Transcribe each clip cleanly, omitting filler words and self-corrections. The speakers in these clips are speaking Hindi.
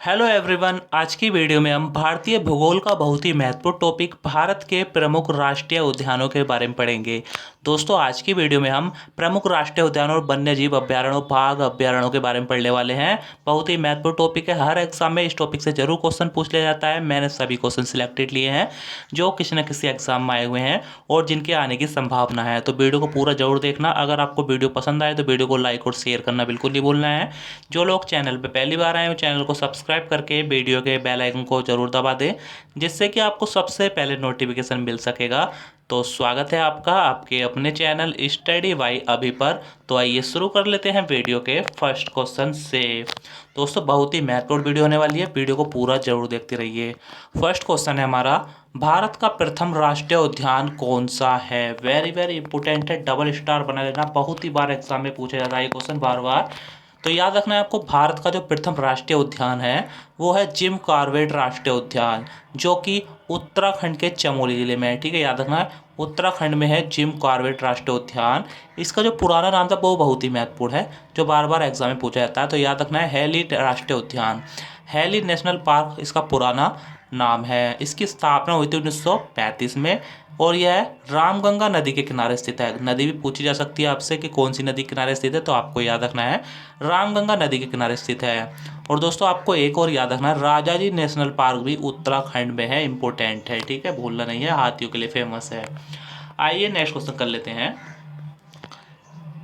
Hello everyone. आज की वीडियो में हम भारतीय भूगोल का बहुत ही महत्वपूर्ण टॉपिक भारत के प्रमुख राष्ट्रीय उद्यानों के बारे में पढ़ेंगे। दोस्तों आज की वीडियो में हम प्रमुख राष्ट्रीय उद्यानों और वन्यजीव अभ्यारण्यों बाघ अभ्यारण्यों के बारे में पढ़ने वाले हैं। बहुत ही महत्वपूर्ण टॉपिक है। हर एग्जाम में इस टॉपिक से जरूर क्वेश्चन पूछ लिया जाता है। मैंने सभी क्वेश्चन सिलेक्टेड लिए हैं जो किसी न किसी एग्जाम में आए हुए हैं और जिनके आने की संभावना है। तो वीडियो को पूरा जरूर देखना। अगर आपको वीडियो पसंद आए तो वीडियो को लाइक और शेयर करना बिल्कुल नहीं भूलना है। जो लोग चैनल पर पहली बार आए हैं चैनल को सब्सक्राइब करके वीडियो के बेल आइकन को जरूर दबा दें, जिससे कि आपको सबसे पहले नोटिफिकेशन मिल सकेगा। तो स्वागत है आपका आपके अपने चैनल स्टडी बाय अभी पर। तो आइए शुरू कर लेते हैं वीडियो के फर्स्ट क्वेश्चन से। दोस्तों बहुत ही महत्वपूर्ण वीडियो होने वाली है, वीडियो को पूरा जरूर देखते रहिए। फर्स्ट क्वेश्चन है हमारा, भारत का प्रथम राष्ट्रीय उद्यान कौन सा है। वेरी वेरी इंपोर्टेंट है, डबल स्टार बना लेना। बहुत ही बार एग्जाम में पूछा जाता है ये क्वेश्चन बार बार। तो याद रखना है आपको, भारत का जो प्रथम राष्ट्रीय उद्यान है वो है जिम कॉर्बेट राष्ट्रीय उद्यान, जो कि उत्तराखंड के चमोली जिले में है। ठीक है, याद रखना है उत्तराखंड में है जिम कॉर्बेट राष्ट्रीय उद्यान। इसका जो पुराना नाम था वो बहुत ही महत्वपूर्ण है, जो बार बार एग्जाम में पूछा जाता है। तो याद रखना है हैली राष्ट्रीय उद्यान, हैली नेशनल पार्क इसका पुराना नाम है। इसकी स्थापना हुई थी 1935 में और यह रामगंगा नदी के किनारे स्थित है। नदी भी पूछी जा सकती है आपसे कि कौन सी नदी के किनारे स्थित है, तो आपको याद रखना है रामगंगा नदी के किनारे स्थित है। और दोस्तों आपको एक और याद रखना है, राजाजी नेशनल पार्क भी उत्तराखंड में है, इंपॉर्टेंट है। ठीक है, भूलना नहीं है, हाथियों के लिए फेमस है। आइए नेक्स्ट क्वेश्चन कर लेते हैं।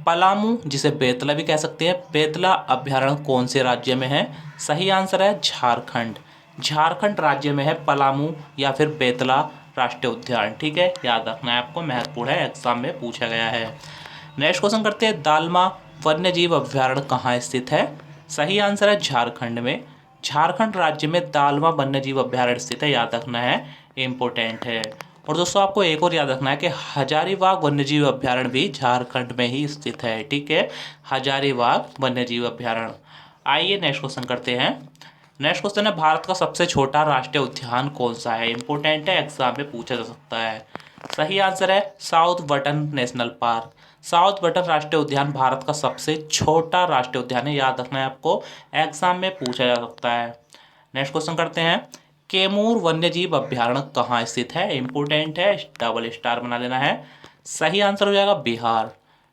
पलामू, जिसे बेतला भी कह सकते हैं, बेतला अभ्यारण्य कौन से राज्य में है। सही आंसर है झारखंड। झारखंड राज्य में है पलामू या फिर बेतला राष्ट्रीय उद्यान। ठीक है, याद रखना है आपको, महत्वपूर्ण है, एग्जाम में पूछा गया है। नेक्स्ट क्वेश्चन करते हैं, दालमा वन्यजीव अभ्यारण्य कहाँ स्थित है। सही आंसर है झारखंड में। झारखंड राज्य में दालमा वन्यजीव अभ्यारण्य स्थित है, याद रखना है, इम्पोर्टेंट है। और दोस्तों आपको एक और याद रखना है कि हजारीबाग वन्यजीव अभ्यारण्य भी झारखंड में ही स्थित है। ठीक है, हजारीबाग वन्यजीव अभ्यारण्य। आइए नेक्स्ट क्वेश्चन करते हैं। नेक्स्ट क्वेश्चन है, भारत का सबसे छोटा राष्ट्रीय उद्यान कौन सा है। इंपॉर्टेंट है, एग्जाम में पूछा जा सकता है। सही आंसर है south button national park. South button राष्ट्रीय उद्यान भारत का सबसे छोटा राष्ट्रीय उद्यान है, याद रखना है आपको, एग्जाम में पूछा जा सकता है। नेक्स्ट क्वेश्चन करते हैं, कैमूर वन्यजीव अभ्यारण्य कहाँ स्थित है। इंपॉर्टेंट है, डबल स्टार बना लेना है। सही आंसर हो जाएगा बिहार।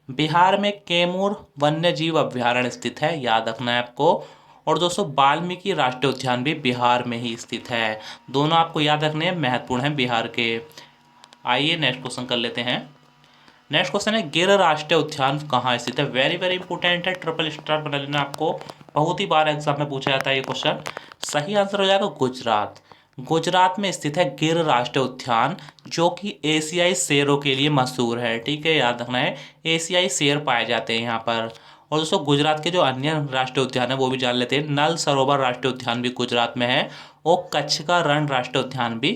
बिहार में कैमूर वन्यजीव अभ्यारण्य स्थित है, याद रखना है आपको। और दोस्तों वाल्मीकि राष्ट्रीय उद्यान भी बिहार में ही स्थित है। दोनों आपको याद रखने हैं, महत्वपूर्ण है बिहार के। आइए नेक्स्ट क्वेश्चन कर लेते हैं। नेक्स्ट क्वेश्चन है, गिर राष्ट्रीय उद्यान कहाँ स्थित है। वेरी वेरी इंपॉर्टेंट है, ट्रिपल स्टार बना लेना आपको, बहुत ही बार एग्जाम में पूछा जाता है ये क्वेश्चन। सही आंसर हो जाएगा गुजरात। गुजरात में स्थित है गिर राष्ट्रीय उद्यान, जो कि एशियाई शेरों के लिए मशहूर है। ठीक है, याद रखना है, एशियाई शेर पाए जाते हैं यहाँ पर। और दोस्तों गुजरात के जो अन्य राष्ट्रीय उद्यान है वो भी जान लेते हैं। नल सरोवर राष्ट्रीय उद्यान भी गुजरात में है और कच्छ का रण राष्ट्रीय उद्यान भी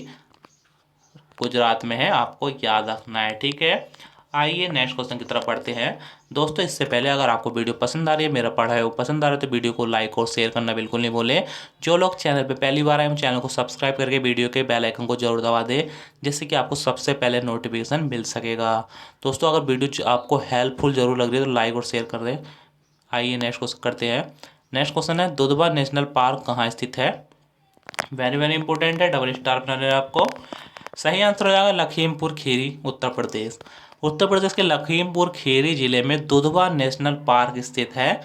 गुजरात में है, आपको याद रखना है। ठीक है, आइए नेक्स्ट क्वेश्चन की तरफ पढ़ते हैं। दोस्तों इससे पहले अगर आपको वीडियो पसंद आ रही है, मेरा पढ़ा है वो पसंद आ रहा है, तो वीडियो को लाइक और शेयर करना बिल्कुल नहीं भूलें। जो लोग चैनल पे पहली बार आए हैं चैनल को सब्सक्राइब करके वीडियो के बेल आइकन को जरूर दबा दें, जिससे कि आपको सबसे पहले नोटिफिकेशन मिल सकेगा। दोस्तों अगर वीडियो आपको हेल्पफुल जरूर लग रही है तो लाइक और शेयर कर दें। आइए नेक्स्ट क्वेश्चन करते हैं। नेक्स्ट क्वेश्चन है, दुधवा नेशनल पार्क कहाँ स्थित है। वेरी वेरी इंपॉर्टेंट है, डबल स्टार बना लेना आपको। सही आंसर हो जाएगा लखीमपुर खीरी, उत्तर प्रदेश। उत्तर प्रदेश के लखीमपुर खीरी जिले में दुधवा नेशनल पार्क स्थित है,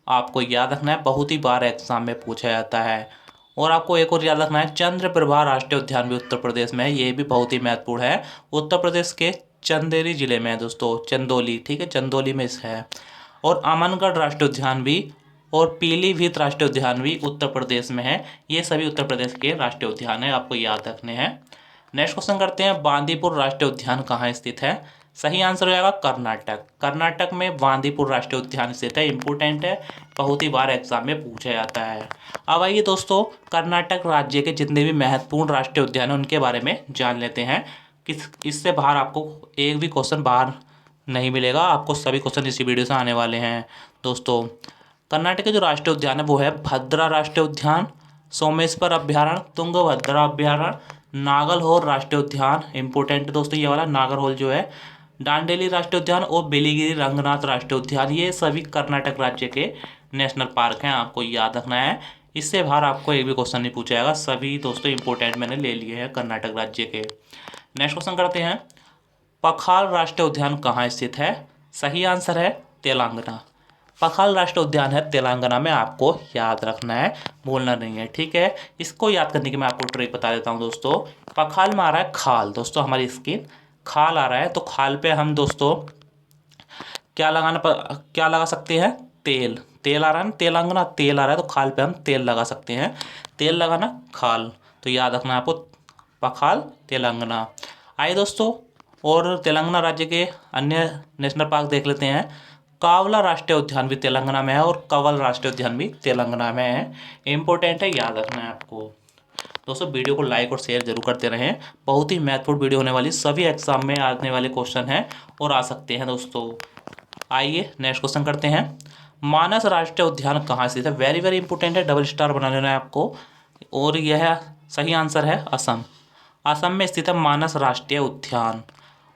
आपको याद रखना है, बहुत ही बार एग्जाम में पूछा जाता है। और आपको एक और याद रखना है, चंद्रप्रभा राष्ट्रीय उद्यान भी उत्तर प्रदेश में है, ये भी बहुत ही महत्वपूर्ण है। उत्तर प्रदेश के चंदेरी जिले में है दोस्तों, चंदौली। ठीक है, चंदौली में इस है। और अमनगढ़ राष्ट्रीय उद्यान भी और पीलीभीत राष्ट्रीय उद्यान भी उत्तर प्रदेश में है। ये सभी उत्तर प्रदेश के राष्ट्रीय उद्यान है, आपको याद रखने हैं। नेक्स्ट क्वेश्चन करते हैं, बांदीपुर राष्ट्रीय उद्यान कहाँ स्थित है। सही आंसर हो जाएगा कर्नाटक। कर्नाटक में बांदीपुर राष्ट्रीय उद्यान स्थित है, इंपॉर्टेंट है, बहुत ही बार एग्जाम में पूछा जाता है। अब आइए दोस्तों कर्नाटक राज्य के जितने भी महत्वपूर्ण राष्ट्रीय उद्यान हैं उनके बारे में जान लेते हैं। किस इससे बाहर आपको एक भी क्वेश्चन बाहर नहीं मिलेगा, आपको सभी क्वेश्चन इसी वीडियो से आने वाले हैं। दोस्तों कर्नाटक के जो राष्ट्रीय उद्यान है वो है भद्रा राष्ट्रीय उद्यान, सोमेश्वर अभ्यारण्य, तुंगभद्रा अभ्यारण्य, नागरहोल राष्ट्रीय उद्यान, इंपॉर्टेंट दोस्तों ये वाला नागरहोल जो है, दांडेली राष्ट्रीय उद्यान और बेलीगिरी रंगनाथ राष्ट्रीय उद्यान। ये सभी कर्नाटक राज्य के नेशनल पार्क हैं, आपको याद रखना है। इससे बाहर आपको एक भी क्वेश्चन नहीं पूछा जाएगा। सभी दोस्तों इंपॉर्टेंट मैंने ले लिए हैं कर्नाटक राज्य के। नेक्स्ट क्वेश्चन करते हैं, पखाल राष्ट्रीय उद्यान कहाँ स्थित है? सही आंसर है तेलंगाना। पखाल राष्ट्रीय उद्यान है तेलंगाना में, आपको याद रखना है, भूलना नहीं है, ठीक है। इसको याद करने की मैं आपको ट्रिक बता देता हूँ दोस्तों। पखाल में आ रहा है खाल, दोस्तों हमारी स्किन खाल आ रहा है, तो खाल पे हम दोस्तों क्या लगा सकते हैं? तेल। तेल आ रहा है ना, तेलंगाना तेल आ रहा है, तो खाल पे हम तेल लगा सकते हैं। तेल लगाना खाल, तो याद रखना है आपको, पखाल तेलंगाना। आइए दोस्तों, और तेलंगाना राज्य के अन्य नेशनल पार्क देख लेते हैं। कावला राष्ट्रीय उद्यान भी तेलंगाना में है और कंवल राष्ट्रीय उद्यान भी तेलंगाना में है। इंपॉर्टेंट है, याद रखना है आपको। दोस्तों वीडियो को लाइक और शेयर जरूर करते रहें, बहुत ही महत्वपूर्ण वीडियो होने वाली, सभी एग्जाम में आने वाले क्वेश्चन हैं और आ सकते हैं दोस्तों। आइए नेक्स्ट क्वेश्चन करते हैं, मानस राष्ट्रीय उद्यान कहाँ स्थित है? वेरी वेरी इंपॉर्टेंट है, डबल स्टार बना लेना है आपको। और यह सही आंसर है असम। असम में स्थित है मानस राष्ट्रीय उद्यान।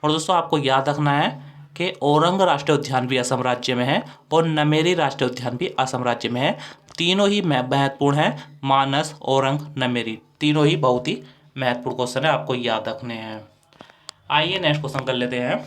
और दोस्तों आपको याद रखना है कि औरंग राष्ट्रीय उद्यान भी असम राज्य में है और नमेरी राष्ट्रीय उद्यान भी असम राज्य में है। तीनों ही महत्वपूर्ण हैं, मानस, औरंग, नमेरी, तीनों ही बहुत ही महत्वपूर्ण क्वेश्चन है, आपको याद रखने हैं। आइए नेक्स्ट क्वेश्चन कर लेते हैं,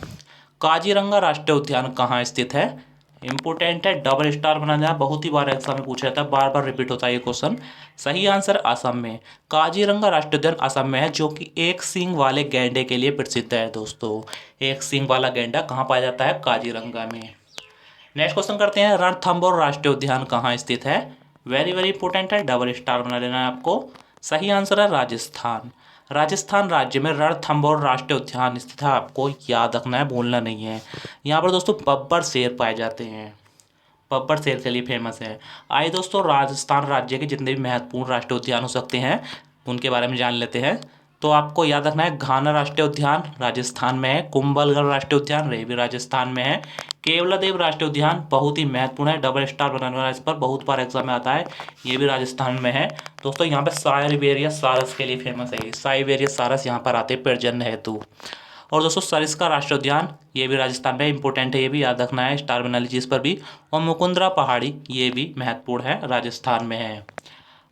काजीरंगा राष्ट्रीय उद्यान कहाँ स्थित है? इंपोर्टेंट है, डबल स्टार बनाना है, बहुत ही बार एग्जाम में पूछा जाता है, बार बार रिपीट होता है ये क्वेश्चन। सही आंसर असम में। काजीरंगा राष्ट्रीय उद्यान असम में है, जो कि एक सींग वाले गैंडे के लिए प्रसिद्ध है दोस्तों। एक सींग वाला गैंडा कहाँ पाया जाता है? काजीरंगा में। नेक्स्ट क्वेश्चन करते हैं, रणथंभौर राष्ट्रीय उद्यान कहाँ स्थित है? वेरी वेरी इंपॉर्टेंट है, डबल स्टार बना लेना है आपको। सही आंसर है राजस्थान। राजस्थान राज्य में रणथंभौर राष्ट्रीय उद्यान स्थित है, आपको याद रखना है, भूलना नहीं है। यहाँ पर दोस्तों बब्बर शेर पाए जाते हैं, बब्बर शेर के लिए फेमस है। आइए दोस्तों, राजस्थान राज्य के जितने भी महत्वपूर्ण राष्ट्रीय उद्यान हो सकते हैं उनके बारे में जान लेते हैं। तो आपको याद रखना है, घाना राष्ट्रीय उद्यान राजस्थान में है, कुंभलगढ़ राष्ट्रीय उद्यान ये भी राजस्थान में है, केवलादेव राष्ट्रीय उद्यान बहुत ही महत्वपूर्ण है, डबल स्टार बनाने वाला इस पर बहुत बार एग्जाम में आता है, ये भी राजस्थान में है। दोस्तों यहाँ पे साइबेरियस सारस के लिए फेमस है, साइबेरियस सारस यहाँ पर आते हैं प्रजनन हेतु। और दोस्तों सरिस्का राष्ट्रीय उद्यान ये भी राजस्थान में इंपॉर्टेंट है, ये भी याद रखना है, स्टार बना लीजिए इस पर भी। और मुकुंदरा पहाड़ी ये भी महत्वपूर्ण है, राजस्थान में है।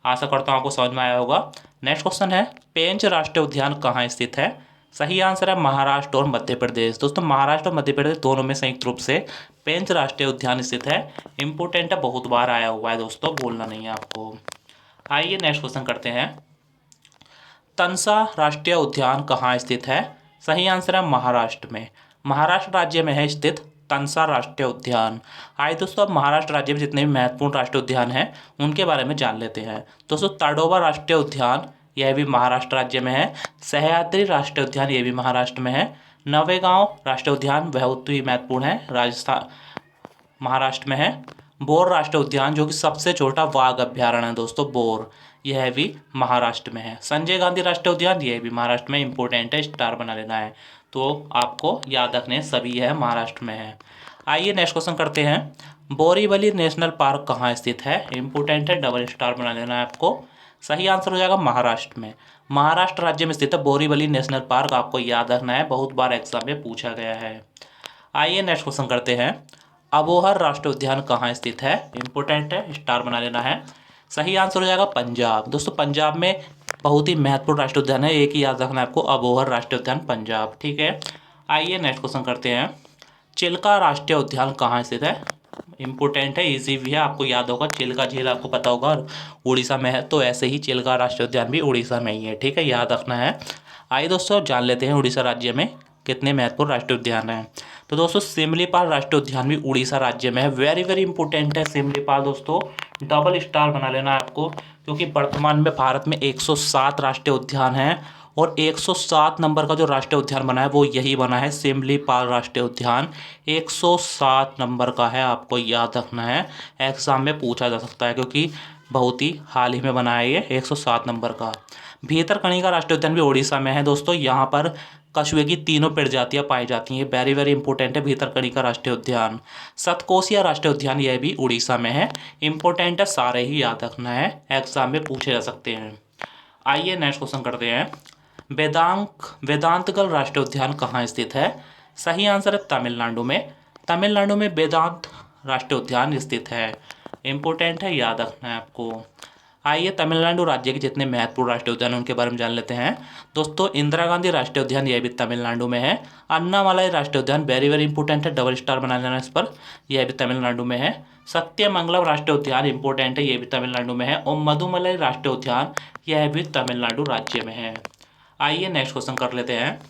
आशा करता हूँ आपको समझ में आया होगा। नेक्स्ट क्वेश्चन है, पेंच राष्ट्रीय उद्यान कहाँ स्थित है? सही आंसर है महाराष्ट्र और मध्य प्रदेश। दोस्तों महाराष्ट्र और मध्य प्रदेश दोनों में संयुक्त रूप से पेंच राष्ट्रीय उद्यान स्थित है। इंपॉर्टेंट है, बहुत बार आया हुआ है दोस्तों, भूलना नहीं है आपको। आइए नेक्स्ट क्वेश्चन करते हैं, तंसा राष्ट्रीय उद्यान कहाँ स्थित है? सही आंसर है महाराष्ट्र में। महाराष्ट्र राज्य में है स्थित तंसा राष्ट्रीय उद्यान। आइए दोस्तों, अब महाराष्ट्र राज्य में जितने भी महत्वपूर्ण राष्ट्रीय उद्यान हैं उनके बारे में जान लेते हैं। दोस्तों ताडोबा राष्ट्रीय उद्यान यह भी महाराष्ट्र राज्य में है, सह्याद्री राष्ट्रीय उद्यान ये भी महाराष्ट्र में है, नवेगांव राष्ट्रीय उद्यान बहुत ही महत्वपूर्ण है, राजस्थान महाराष्ट्र में है, बोर राष्ट्रीय उद्यान जो कि सबसे छोटा बाघ अभ्यारण्य है दोस्तों, बोर, यह भी महाराष्ट्र में है, संजय गांधी राष्ट्रीय उद्यान यह भी महाराष्ट्र में, इंपॉर्टेंट है, स्टार बना लेना है, तो आपको याद रखने सभी यह महाराष्ट्र में है। आइए नेक्स्ट क्वेश्चन करते हैं, बोरीवली नेशनल पार्क कहाँ स्थित है? इंपॉर्टेंट है, डबल स्टार बना लेना है आपको। सही आंसर हो जाएगा महाराष्ट्र में। महाराष्ट्र राज्य में स्थित है बोरीवली नेशनल पार्क, आपको याद रखना है, बहुत बार एग्जाम में पूछा गया है। आइए नेक्स्ट क्वेश्चन करते हैं, अबोहर राष्ट्रीय उद्यान कहाँ स्थित है? इंपॉर्टेंट है, स्टार बना लेना है। सही आंसर हो जाएगा पंजाब। दोस्तों पंजाब में बहुत ही महत्वपूर्ण राष्ट्रीय उद्यान है, एक ही याद रखना है आपको, अबोहर राष्ट्रीय उद्यान पंजाब, ठीक है। आइए नेक्स्ट क्वेश्चन करते हैं, चिल्का राष्ट्रीय उद्यान कहाँ स्थित है? इंपॉर्टेंट है, इजी भी है, आपको याद होगा, चिल्का झील आपको पता होगा उड़ीसा में है, तो ऐसे ही चिल्का राष्ट्रीय उद्यान भी उड़ीसा में ही है, ठीक है, याद रखना है। आइए दोस्तों जान लेते हैं उड़ीसा राज्य में कितने महत्वपूर्ण राष्ट्रीय उद्यान हैं। तो दोस्तों सिमलीपाल राष्ट्रीय उद्यान भी उड़ीसा राज्य में है, वेरी वेरी इंपॉर्टेंट है सिमलीपाल दोस्तों, डबल स्टार बना लेना है आपको, क्योंकि वर्तमान में भारत में 107 राष्ट्रीय उद्यान हैं और 107 नंबर का जो राष्ट्रीय उद्यान बना है वो यही बना है, सिमलीपाल राष्ट्रीय उद्यान 107 नंबर का है, आपको याद रखना है, एग्जाम में पूछा जा सकता है क्योंकि बहुत ही हाल ही में बना है ये 107 नंबर का। भीतरकनिका राष्ट्रीय उद्यान भी उड़ीसा में है दोस्तों, यहाँ पर कछुए की तीनों प्रजातियां पाई जाती हैं, वेरी वेरी इंपॉर्टेंट है भीतरकनिका राष्ट्रीय उद्यान। सतकोसिया राष्ट्रीय उद्यान यह भी उड़ीसा में है, इंपॉर्टेंट है, सारे ही याद रखना है, एग्जाम में पूछे जा सकते हैं। आइए नेक्स्ट क्वेश्चन करते हैं, वेदांतगल राष्ट्रीय उद्यान कहाँ स्थित है? सही आंसर है तमिलनाडु में। तमिलनाडु में वेदांत राष्ट्रीय उद्यान स्थित है, इंपॉर्टेंट है, याद रखना है आपको। आइए तमिलनाडु राज्य के जितने महत्वपूर्ण राष्ट्रीय उद्यान हैं उनके बारे में जान लेते हैं। दोस्तों इंदिरा गांधी राष्ट्रीय उद्यान यह भी तमिलनाडु में है। अन्नामलाई राष्ट्रीय उद्यान वेरी वेरी इंपॉर्टेंट है, डबल स्टार बना लेना इस पर, यह भी तमिलनाडु में है। सत्यमंगलम राष्ट्रीय उद्यान इंपॉर्टेंट है, यह भी तमिलनाडु में है। और मधुमलाई राष्ट्रीय उद्यान यह भी तमिलनाडु राज्य में है। आइए नेक्स्ट क्वेश्चन कर लेते हैं।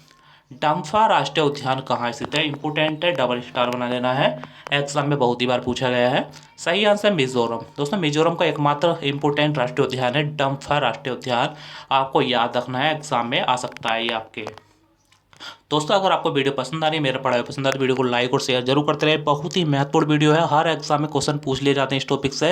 डम्फा राष्ट्रीय उद्यान कहाँ स्थित है? इंपोर्टेंट है, डबल स्टार बना लेना है, एग्जाम में बहुत ही बार पूछा गया है। सही आंसर मिजोरम। दोस्तों मिजोरम का एकमात्र इंपोर्टेंट राष्ट्रीय उद्यान है डम्फा राष्ट्रीय उद्यान, आपको याद रखना है, एग्जाम में आ सकता है ये आपके। दोस्तों अगर आपको वीडियो पसंद आ रही है, मेरा पढ़ाई पसंद आ रही है, वीडियो को लाइक और शेयर जरूर करते रहे। बहुत ही महत्वपूर्ण वीडियो है, हर एग्जाम में क्वेश्चन पूछ लिए जाते हैं इस टॉपिक से।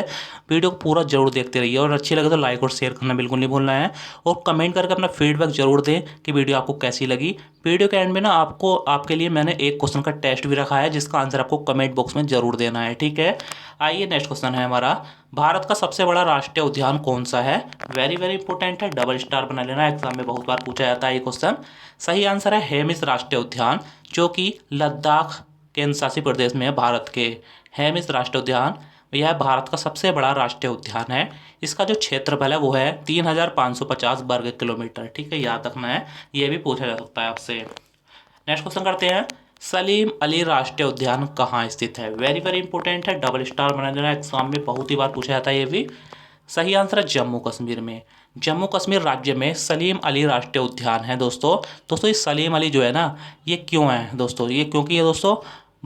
वीडियो को पूरा जरूर देखते रहिए और अच्छी लगे तो लाइक और शेयर करना बिल्कुल नहीं भूलना है। और कमेंट करके अपना फीडबैक जरूर दें कि वीडियो आपको कैसी लगी। वीडियो के एंड में ना आपको आपके लिए मैंने एक क्वेश्चन का टेस्ट भी रखा है जिसका आंसर आपको कमेंट बॉक्स में जरूर देना है, ठीक है। आइए नेक्स्ट क्वेश्चन है हमारा, भारत का सबसे बड़ा राष्ट्रीय उद्यान कौन सा है? वेरी वेरी इंपॉर्टेंट है, डबल स्टार बना लेना, एग्जाम में बहुत बार पूछा जाता है ये क्वेश्चन। सही आंसर है हेमिस राष्ट्रीय उद्यान, जो कि लद्दाख केंद्र शासित प्रदेश में है भारत के। हेमिस राष्ट्रीय उद्यान यह भारत का सबसे बड़ा राष्ट्रीय उद्यान है। इसका जो क्षेत्रफल है वो है 3550 वर्ग किलोमीटर, ठीक है, याद रखना है, ये भी पूछा जा सकता है आपसे। नेक्स्ट क्वेश्चन करते हैं, सलीम अली राष्ट्रीय उद्यान कहाँ स्थित है? वेरी वेरी इंपॉर्टेंट है, डबल स्टार बना देना, एग्जाम में बहुत ही बार पूछा जाता है ये भी। सही आंसर है जम्मू कश्मीर में। जम्मू कश्मीर राज्य में सलीम अली राष्ट्रीय उद्यान है दोस्तों। दोस्तों ये सलीम अली जो है ना, ये क्यों है दोस्तों? ये क्योंकि ये दोस्तों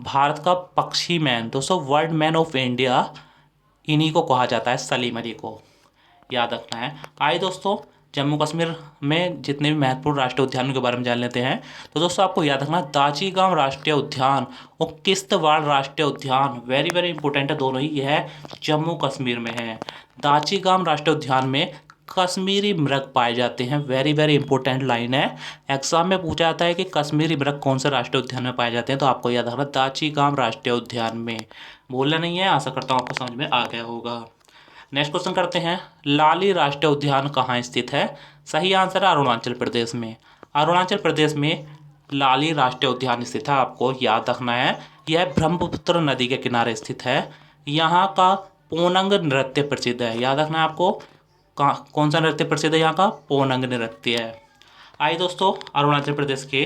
भारत का पक्षी मैन, दोस्तों वर्ल्ड मैन ऑफ इंडिया, इन्हीं को कहा जाता है, सलीम अली को, याद रखना है। आइए दोस्तों जम्मू कश्मीर में जितने भी महत्वपूर्ण राष्ट्रीय उद्यानों के बारे में जान लेते हैं। तो दोस्तों आपको याद रखना, दाचीगाम राष्ट्रीय उद्यान और किश्तवाड़ राष्ट्रीय उद्यान वेरी वेरी इंपॉर्टेंट है, दोनों ही यह जम्मू कश्मीर में है। दाचीगाम राष्ट्रीय उद्यान में कश्मीरी मृग पाए जाते हैं, वेरी वेरी इंपॉर्टेंट लाइन है, एग्जाम में पूछा जाता है कि कश्मीरी मृग कौन से राष्ट्रीय उद्यान में पाए जाते हैं, तो आपको याद रखना दाचीगाम राष्ट्रीय उद्यान में। बोलना नहीं है, आशा करता हूँ आपको समझ में आ गया होगा। नेक्स्ट क्वेश्चन करते हैं, लाली राष्ट्रीय उद्यान कहाँ स्थित है? सही आंसर है अरुणाचल प्रदेश में। अरुणाचल प्रदेश में लाली राष्ट्रीय उद्यान स्थित है, आपको याद रखना है, यह ब्रह्मपुत्र नदी के किनारे स्थित है। यहाँ का पोनंग नृत्य प्रसिद्ध है, याद रखना है आपको, कौन सा नृत्य प्रसिद्ध है यहाँ का? पोनंग नृत्य है। आइए दोस्तों अरुणाचल प्रदेश के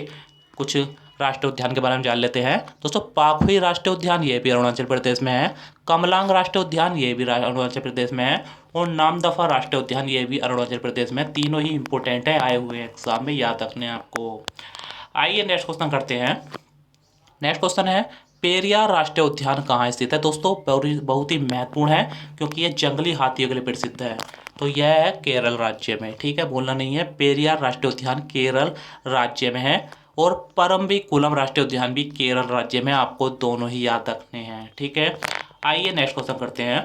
कुछ राष्ट्रीय उद्यान के बारे में जान लेते हैं। दोस्तों पाखुई राष्ट्रीय उद्यान ये भी अरुणाचल प्रदेश में है। कमलांग राष्ट्रीय उद्यान ये भी अरुणाचल प्रदेश में है। और नामदफा राष्ट्रीय उद्यान ये भी अरुणाचल प्रदेश में। तीनों ही इंपॉर्टेंट है, आए हुए एग्जाम में, याद रखने हैं आपको। आइए नेक्स्ट क्वेश्चन करते हैं। नेक्स्ट क्वेश्चन है, पेरियार राष्ट्रीय उद्यान कहाँ स्थित है? दोस्तों बहुत ही महत्वपूर्ण है क्योंकि ये जंगली हाथियों के लिए प्रसिद्ध है। तो यह है केरल राज्य में, ठीक है, बोलना नहीं है। पेरियार राष्ट्रीय उद्यान केरल राज्य में है। और परम्बिकुलम राष्ट्रीय उद्यान भी केरल राज्य में, आपको दोनों ही याद रखने हैं, ठीक है। आइए नेक्स्ट क्वेश्चन करते हैं,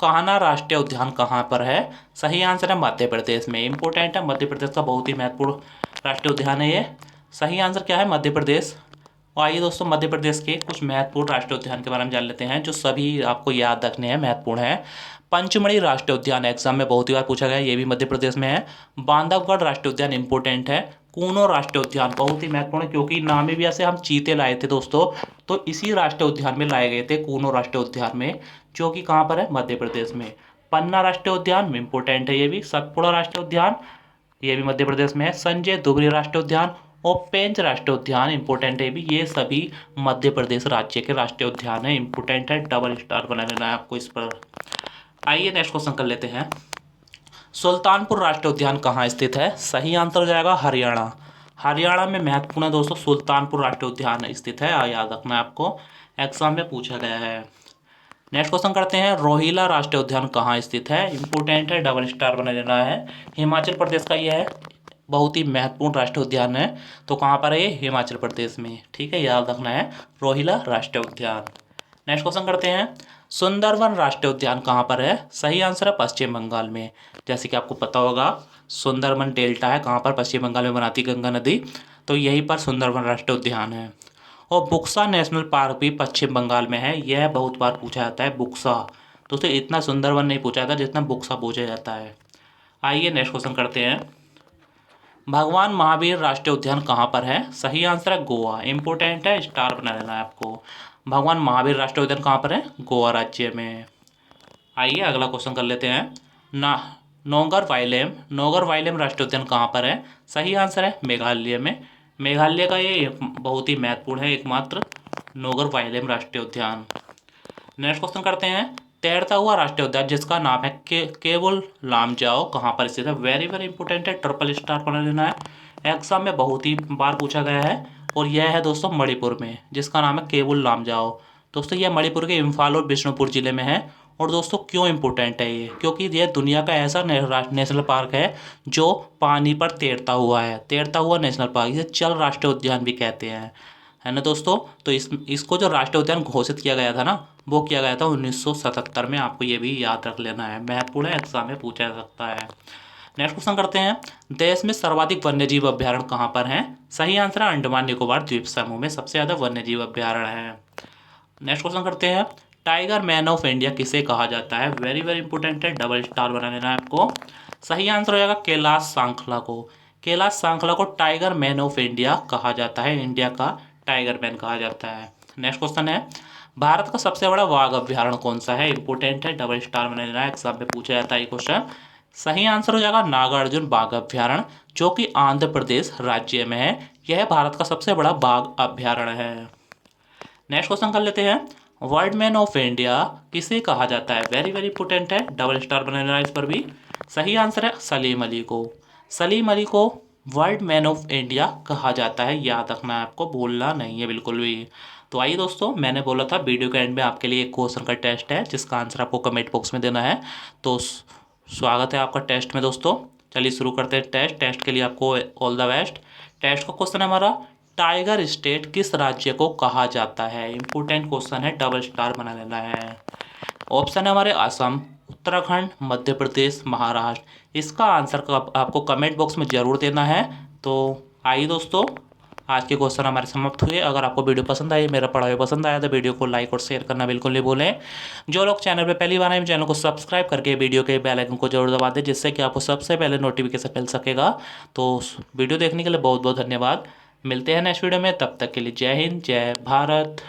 कान्हा राष्ट्रीय उद्यान कहाँ पर है? सही आंसर है मध्य प्रदेश में। इंपॉर्टेंट है, मध्य प्रदेश का बहुत ही महत्वपूर्ण राष्ट्रीय उद्यान है ये। सही आंसर क्या है? मध्य प्रदेश। और आइए दोस्तों मध्य प्रदेश के कुछ महत्वपूर्ण राष्ट्रीय उद्यान के बारे में जान लेते हैं जो सभी आपको याद रखने हैं, महत्वपूर्ण है। पंचमढ़ी राष्ट्रीय उद्यान एग्जाम में बहुत ही बार पूछा गया है, ये भी मध्य प्रदेश में है। बांधवगढ़ राष्ट्रीय उद्यान इंपॉर्टेंट है। कूनो राष्ट्रीय उद्यान बहुत ही महत्वपूर्ण है क्योंकि नामीबिया से हम चीते लाए थे दोस्तों, तो इसी राष्ट्रीय उद्यान में लाए गए थे, कूनो राष्ट्रीय उद्यान में, जो कि कहाँ पर है? मध्य प्रदेश में। पन्ना राष्ट्रीय उद्यान इंपॉर्टेंट है ये भी। सतपुड़ा राष्ट्रीय उद्यान ये भी मध्य प्रदेश में है। संजय दुबरी राष्ट्रीय उद्यान और पेंच राष्ट्रीय उद्यान इंपॉर्टेंट है भी, ये सभी मध्य प्रदेश राज्य के राष्ट्रीय उद्यान है, इंपॉर्टेंट है, डबल स्टार बना लेना है आपको इस पर। आइए नेक्स्ट क्वेश्चन कर लेते हैं, सुल्तानपुर राष्ट्रीय उद्यान कहाँ स्थित है? सही आंसर हो जाएगा हरियाणा। हरियाणा में महत्वपूर्ण है दोस्तों, सुल्तानपुर राष्ट्रीय उद्यान स्थित है, याद रखना है आपको, एग्जाम में पूछा गया है। नेक्स्ट क्वेश्चन करते हैं, रोहिला राष्ट्रीय उद्यान कहाँ स्थित है? इंपॉर्टेंट है, डबल स्टार बना लेना है, हिमाचल प्रदेश का यह है, बहुत ही महत्वपूर्ण राष्ट्रीय उद्यान है। तो कहाँ पर है ये? हिमाचल प्रदेश में, ठीक है, याद रखना है, रोहिला राष्ट्रीय उद्यान। नेक्स्ट क्वेश्चन करते हैं, सुंदरवन राष्ट्रीय उद्यान कहाँ पर है? सही आंसर है पश्चिम बंगाल में। जैसे कि आपको पता होगा सुंदरवन डेल्टा है कहाँ पर? पश्चिम बंगाल में बनाती गंगा नदी, तो यहीं पर सुंदरवन राष्ट्रीय उद्यान है। और बुक्सा नेशनल पार्क भी पश्चिम बंगाल में है, यह बहुत बार पूछा जाता है, बुक्सा। दोस्तों इतना सुंदरवन नहीं पूछा जाता जितना बुक्सा पूछा जाता है। आइए नेक्स्ट क्वेश्चन करते हैं, भगवान महावीर राष्ट्रीय उद्यान कहाँ पर है? सही आंसर है गोवा। इंपॉर्टेंट है, स्टार बना लेना है आपको। भगवान महावीर राष्ट्रीय उद्यान कहाँ पर है? गोवा राज्य में। आइए अगला क्वेश्चन कर लेते हैं, नोगर वाइलेम राष्ट्रीय उद्यान कहाँ पर है? सही आंसर है मेघालय में। मेघालय का ये बहुत ही महत्वपूर्ण है एकमात्र नोगर वाइलेम राष्ट्रीय उद्यान। नेक्स्ट क्वेश्चन करते हैं। तैरता हुआ राष्ट्रीय उद्यान जिसका नाम है केवुल लामजाओ कहाँ पर स्थित है? वेरी वेरी इंपॉर्टेंट है, ट्रिपल स्टार बना लेना है, एग्जाम में बहुत ही बार पूछा गया है। और यह है दोस्तों मणिपुर में, जिसका नाम है केवुल लामजाओ। दोस्तों यह मणिपुर के इम्फाल और बिष्णुपुर जिले में है। और दोस्तों क्यों इम्पोर्टेंट है ये? क्योंकि यह दुनिया का ऐसा नेशनल पार्क है जो पानी पर तैरता हुआ है, तैरता हुआ नेशनल पार्क, इसे जल राष्ट्रीय उद्यान भी कहते हैं, है ना दोस्तों। तो इसको जो राष्ट्रीय उद्यान घोषित किया गया था ना, वो किया गया था 1977 में। आपको ये भी याद रख लेना है, महत्वपूर्ण है, एग्जाम में पूछा जा सकता है। नेक्स्ट क्वेश्चन करते हैं। देश में सर्वाधिक वन्यजीव अभ्यारण्य कहाँ पर हैं? सही आंसर है अंडमान निकोबार द्वीप समूह में सबसे ज़्यादा वन्यजीव अभ्यारण्य है। नेक्स्ट क्वेश्चन करते हैं। टाइगर मैन ऑफ इंडिया किसे कहा जाता है? वेरी वेरी इंपॉर्टेंट है, डबल स्टार बना लेना है आपको। सही आंसर हो जाएगा कैलाश सांखला को। कैलाश सांखला को टाइगर मैन ऑफ इंडिया कहा जाता है, इंडिया का टाइगर मैन कहा जाता है। नेक्स्ट क्वेश्चन है। भारत का सबसे बड़ा बाघ अभ्यारण्य कौन सा है? इंपॉर्टेंट है, डबल स्टार बना लेना है, एग्जाम में पूछा जाता है ये क्वेश्चन। सही आंसर हो जाएगा नागार्जुन बाघ अभ्यारण्य, जो कि आंध्र प्रदेश राज्य में है। यह भारत का सबसे बड़ा बाघ अभ्यारण्य है। नेक्स्ट क्वेश्चन कर लेते हैं। वर्ल्ड मैन ऑफ इंडिया किसे कहा जाता है? वेरी वेरी इंपॉर्टेंट है, डबल स्टार बना लेना इस पर भी। सही आंसर है सलीम अली को। सलीम अली को वर्ल्ड मैन ऑफ इंडिया कहा जाता है, याद रखना है आपको, भूलना नहीं है बिल्कुल भी। तो आइए दोस्तों, मैंने बोला था वीडियो के एंड में आपके लिए एक क्वेश्चन का टेस्ट है जिसका आंसर आपको कमेंट बॉक्स में देना है। तो स्वागत है आपका टेस्ट में दोस्तों। चलिए शुरू करते हैं टेस्ट के लिए आपको ऑल द बेस्ट। टेस्ट का क्वेश्चन है हमारा, टाइगर स्टेट किस राज्य को कहा जाता है? इंपॉर्टेंट क्वेश्चन है, डबल स्टार बना लेना है। ऑप्शन है हमारे असम, उत्तराखंड, मध्य प्रदेश, महाराष्ट्र। इसका आंसर आपको कमेंट बॉक्स में ज़रूर देना है। तो आइए दोस्तों, आज के क्वेश्चन हमारे समाप्त हुए। अगर आपको वीडियो पसंद आई, मेरा पढ़ाई पसंद आया, तो वीडियो को लाइक और शेयर करना बिल्कुल नहीं भूलें। जो लोग चैनल पे पहली बार आए, चैनल को सब्सक्राइब करके वीडियो के बेल आइकन को जरूर दबा दें, जिससे कि आपको सबसे पहले नोटिफिकेशन मिल सकेगा। तो वीडियो देखने के लिए बहुत बहुत धन्यवाद। मिलते हैं नेक्स्ट वीडियो में, तब तक के लिए जय हिंद, जय भारत।